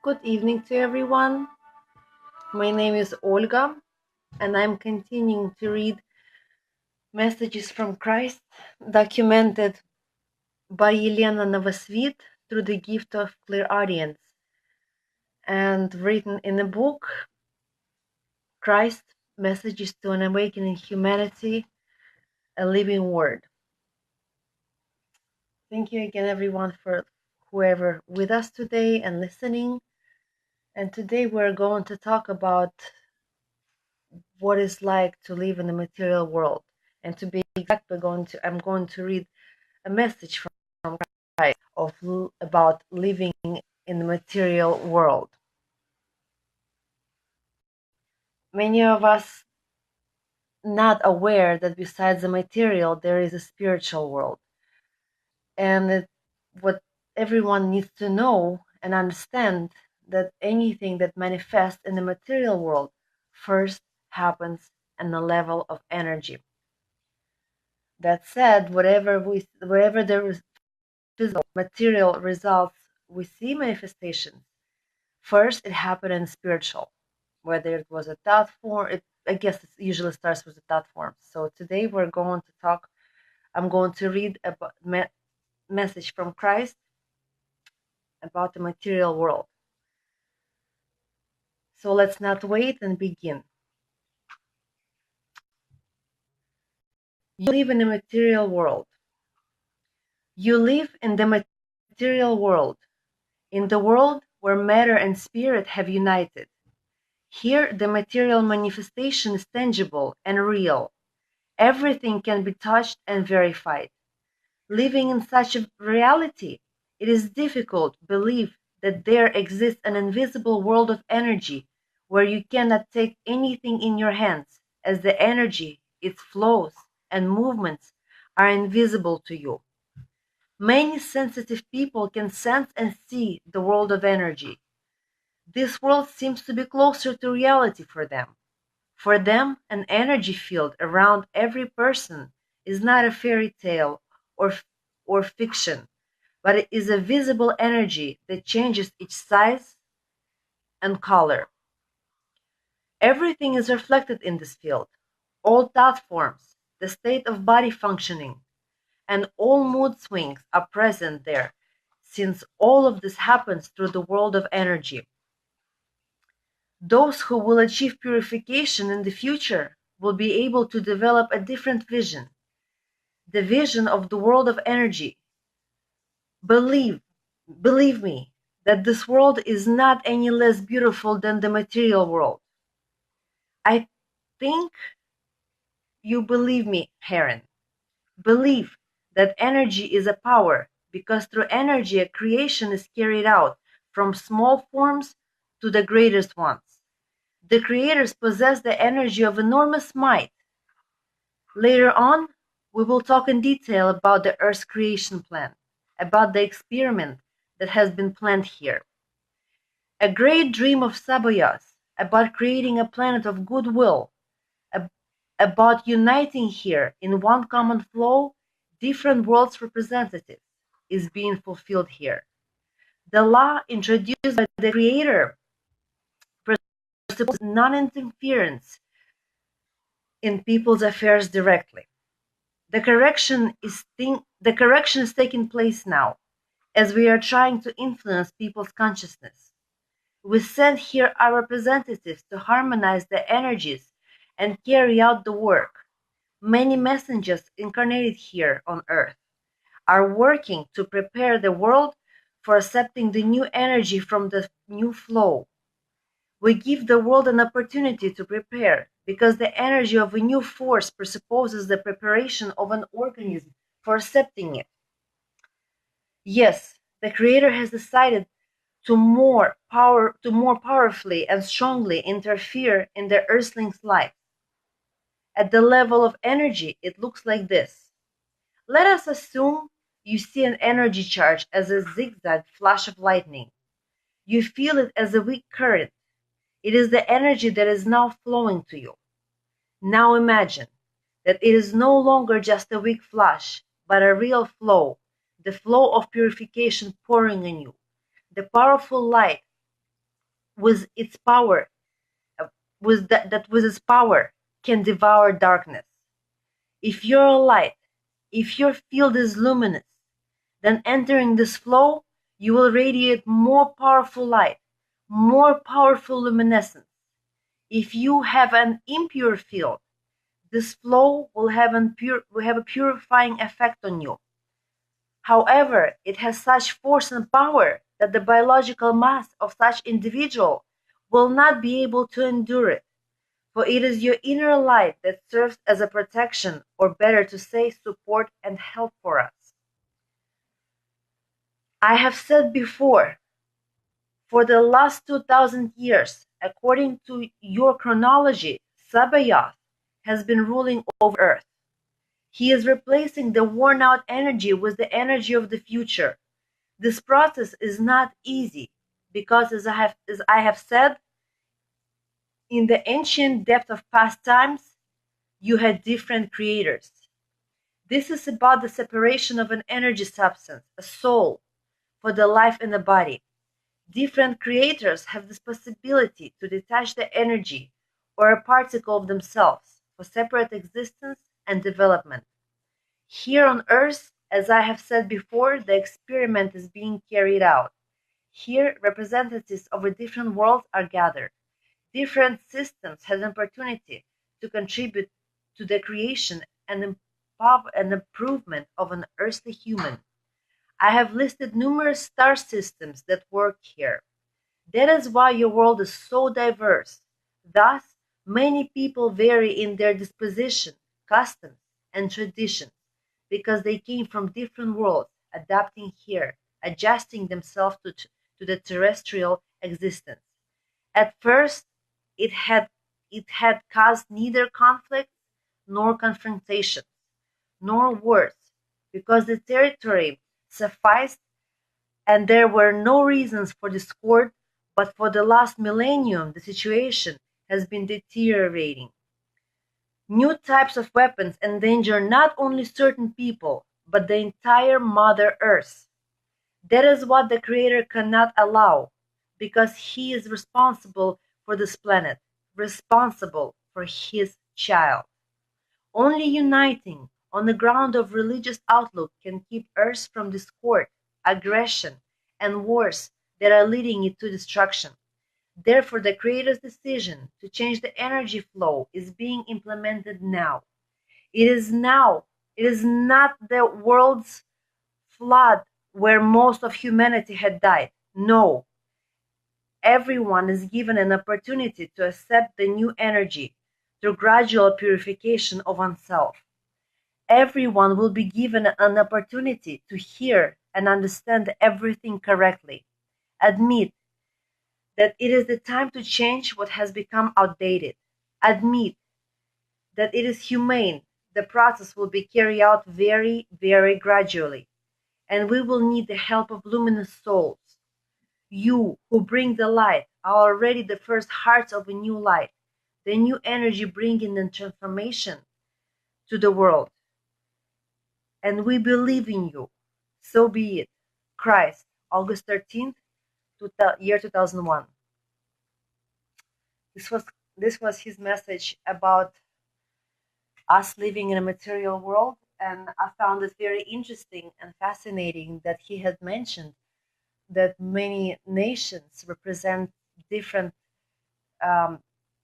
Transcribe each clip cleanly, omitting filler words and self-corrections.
Good evening to everyone. My name is Olga, and I'm continuing to read Messages from Christ, documented by Yelena Novosvit through the gift of clairaudience, and written in a book, Christ, Messages to an Awakening Humanity, a Living Word. Thank you again, everyone, for whoever with us today and listening. And today we're going to talk about what it's like to live in the material world. And to be exact, I'm going to read a message from Christ about living in the material world. Many of us not aware that besides the material, there is a spiritual world. And what everyone needs to know and understand that anything that manifests in the material world first happens in the level of energy. That said, wherever there is physical material results, we see manifestations. First, it happened in spiritual, whether it was a thought form. I guess it usually starts with a thought form. So today I'm going to read a message from Christ about the material world. So let's not wait and begin. You live in the material world. You live in the material world, in the world where matter and spirit have united. Here, the material manifestation is tangible and real. Everything can be touched and verified. Living in such a reality, it is difficult to believe that there exists an invisible world of energy where you cannot take anything in your hands, as the energy, its flows, and movements are invisible to you. Many sensitive people can sense and see the world of energy. This world seems to be closer to reality for them. For them, an energy field around every person is not a fairy tale or fiction, but it is a visible energy that changes its size and color. Everything is reflected in this field. All thought forms, the state of body functioning, and all mood swings are present there, since all of this happens through the world of energy. Those who will achieve purification in the future will be able to develop a different vision, the vision of the world of energy. Believe me, that this world is not any less beautiful than the material world. I think you believe me, Heron. Believe that energy is a power, because through energy a creation is carried out from small forms to the greatest ones. The creators possess the energy of enormous might. Later on, we will talk in detail about the Earth's creation plan, about the experiment that has been planned here. A great dream of Saboyas, about creating a planet of goodwill, about uniting here in one common flow different worlds' representatives, is being fulfilled here. The law introduced by the Creator presupposes non-interference in people's affairs directly. The correction is taking place now, as we are trying to influence people's consciousness. We send here our representatives to harmonize the energies and carry out the work. Many messengers incarnated here on Earth are working to prepare the world for accepting the new energy from the new flow. We give the world an opportunity to prepare, because the energy of a new force presupposes the preparation of an organism for accepting it. Yes, the Creator has decided to more powerfully and strongly interfere in the Earthling's life. At the level of energy, it looks like this. Let us assume you see an energy charge as a zigzag flash of lightning. You feel it as a weak current. It is the energy that is now flowing to you. Now imagine that it is no longer just a weak flash, but a real flow, the flow of purification pouring on you, the powerful light with its power, with its power can devour darkness. If you're a light, if your field is luminous, then entering this flow, you will radiate more powerful light, more powerful luminescence. If you have an impure field, this flow will have a purifying effect on you. However, it has such force and power that the biological mass of such individual will not be able to endure it, for it is your inner light that serves as a protection, or better to say, support and help for us. I have said before, for the last 2000 years, according to your chronology, Sabaoth has been ruling over Earth. He is replacing the worn out energy with the energy of the future. This process is not easy because, as I have said, in the ancient depth of past times, you had different creators. This is about the separation of an energy substance, a soul, for the life in the body. Different creators have this possibility to detach the energy or a particle of themselves for separate existence and development. Here on Earth, as I have said before, the experiment is being carried out. Here, representatives of the different worlds are gathered. Different systems have an opportunity to contribute to the creation and improvement of an earthly human. I have listed numerous star systems that work here. That is why your world is so diverse. Thus, many people vary in their disposition, customs, and traditions because they came from different worlds, adapting here, adjusting themselves to the terrestrial existence. At first, it had caused neither conflict nor confrontations, nor wars, because the territory sufficed and there were no reasons for discord, but for the last millennium the situation has been deteriorating. New types of weapons endanger not only certain people, but the entire Mother Earth. That is what the Creator cannot allow, because He is responsible for this planet, responsible for His child. Only uniting on the ground of religious outlook can keep Earth from discord, aggression, and wars that are leading it to destruction. Therefore, the Creator's decision to change the energy flow is being implemented now. It is now. It is not the world's flood where most of humanity had died. No. Everyone is given an opportunity to accept the new energy through gradual purification of oneself. Everyone will be given an opportunity to hear and understand everything correctly. Admit that it is the time to change what has become outdated. Admit that it is humane. The process will be carried out very, very gradually, and we will need the help of luminous souls. You who bring the light are already the first hearts of a new light, the new energy bringing the transformation to the world. And we believe in you. So be it. Christ, August 13th, year 2001. This was his message about us living in a material world, and I found it very interesting and fascinating that he had mentioned that many nations represent different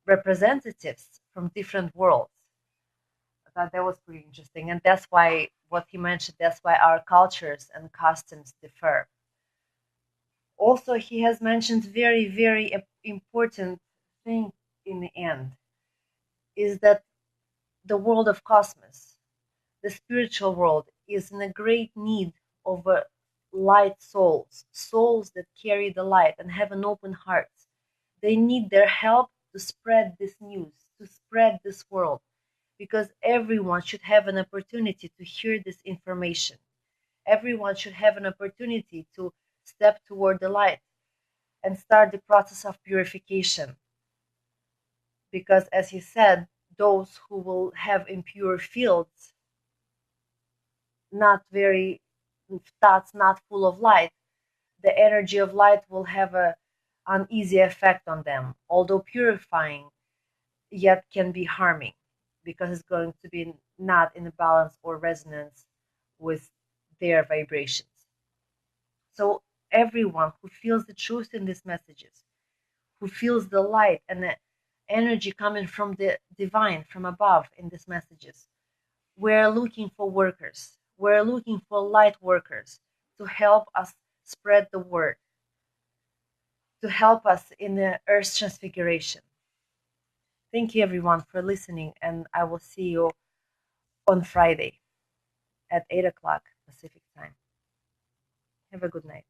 representatives from different worlds. I thought that was pretty interesting, and that's why what he mentioned, that's why our cultures and customs differ. Also, he has mentioned very, very important thing in the end, is that the world of cosmos, the spiritual world, is in a great need of light souls, souls that carry the light and have an open heart. They need their help to spread this news, to spread this world, because everyone should have an opportunity to hear this information. Everyone should have an opportunity to step toward the light and start the process of purification. Because, as he said, those who will have impure fields, not very thoughts, not full of light, the energy of light will have a uneasy effect on them, although purifying, yet can be harming because it's going to be not in a balance or resonance with their vibrations. So everyone who feels the truth in these messages, who feels the light and the energy coming from the divine, from above in these messages, we're looking for workers. We're looking for light workers to help us spread the word, to help us in the earth's transfiguration. Thank you everyone for listening, and I will see you on Friday at 8 o'clock Pacific time. Have a good night.